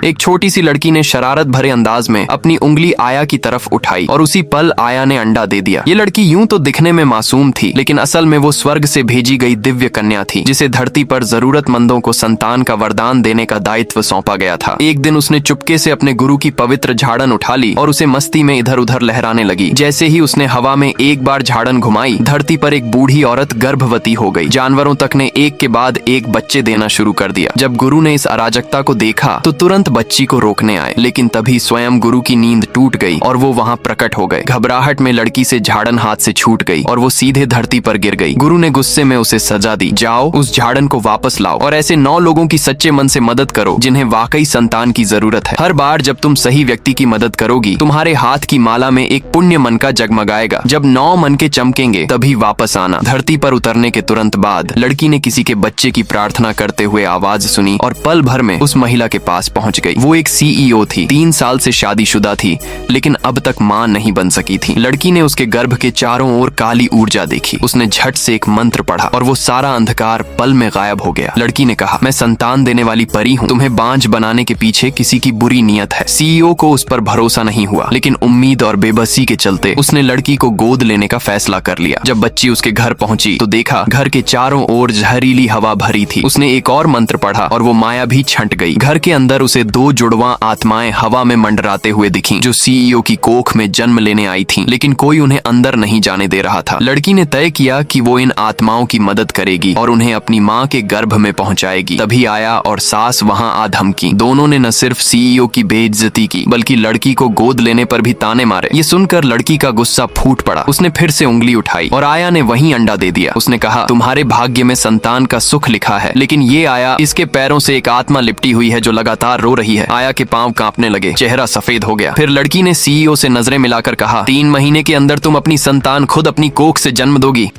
एक छोटी सी लड़की ने शरारत भरे अंदाज में अपनी उंगली आया की तरफ उठाई और उसी पल आया ने अंडा दे दिया। ये लड़की यूं तो दिखने में मासूम थी, लेकिन असल में वो स्वर्ग से भेजी गई दिव्य कन्या थी, जिसे धरती पर जरूरतमंदों को संतान का वरदान देने का दायित्व सौंपा गया था। एक दिन उसने चुपके से अपने गुरु की पवित्र झाड़न उठा ली और उसे मस्ती में इधर उधर लहराने लगी। जैसे ही उसने हवा में एक बार झाड़न घुमाई, धरती पर एक बूढ़ी औरत गर्भवती हो गई। जानवरों तक ने एक के बाद एक बच्चे देना शुरू कर दिया। जब गुरु ने इस अराजकता को देखा तो तुरंत बच्ची को रोकने आए, लेकिन तभी स्वयं गुरु की नींद टूट गई और वो वहाँ प्रकट हो गए। घबराहट में लड़की से झाड़न हाथ से छूट गई और वो सीधे धरती पर गिर गई। गुरु ने गुस्से में उसे सजा दी, जाओ उस झाड़न को वापस लाओ और ऐसे 9 लोगों की सच्चे मन से मदद करो जिन्हें वाकई संतान की जरूरत है। हर बार जब तुम सही व्यक्ति की मदद करोगी, तुम्हारे हाथ की माला में एक पुण्य मन का जगमगाएगा। जब 9 मन के चमकेंगे तभी वापस आना। धरती पर उतरने के तुरंत बाद लड़की ने किसी के बच्चे की प्रार्थना करते हुए आवाज सुनी और पल भर में उस महिला के पास पहुंच गई। वो एक सीईओ थी, 3 साल से शादीशुदा थी, लेकिन अब तक मां नहीं बन सकी थी। लड़की ने उसके गर्भ के चारों ओर काली ऊर्जा देखी। उसने झट से एक मंत्र पढ़ा और वो सारा अंधकार पल में गायब हो गया। लड़की ने कहा, मैं संतान देने वाली परी हूँ, तुम्हें बांझ बनाने के पीछे किसी की बुरी नीयत है। सीईओ को उस पर भरोसा नहीं हुआ, लेकिन उम्मीद और बेबसी के चलते उसने लड़की को गोद लेने का फैसला कर लिया। जब बच्ची उसके घर पहुंची तो देखा घर के चारों ओर जहरीली हवा भरी थी। उसने एक और मंत्र पढ़ा और वो माया भी छंट गई। घर के अंदर उसे 2 जुड़वा आत्माएं हवा में मंडराते हुए दिखीं, जो सीईओ की कोख में जन्म लेने आई थीं, लेकिन कोई उन्हें अंदर नहीं जाने दे रहा था। लड़की ने तय किया कि वो इन आत्माओं की मदद करेगी और उन्हें अपनी माँ के गर्भ में पहुंचाएगी। तभी आया और सास वहां आ धमकी। दोनों ने न सिर्फ सीईओ की बेइज्जती की, बल्कि लड़की को गोद लेने पर भी ताने मारे। ये सुनकर लड़की का गुस्सा फूट पड़ा। उसने फिर से उंगली उठाई और आया ने वहीं अंडा दे दिया। उसने कहा, तुम्हारे भाग्य में संतान का सुख लिखा है, लेकिन ये आया, इसके पैरों से एक आत्मा लिपटी हुई है जो लगातार रो रही है। आया के पांव कांपने लगे, चेहरा सफेद हो गया। फिर लड़की ने सीईओ से नजरें मिलाकर कहा, 3 महीने के अंदर तुम अपनी संतान खुद अपनी कोख से जन्म दोगी।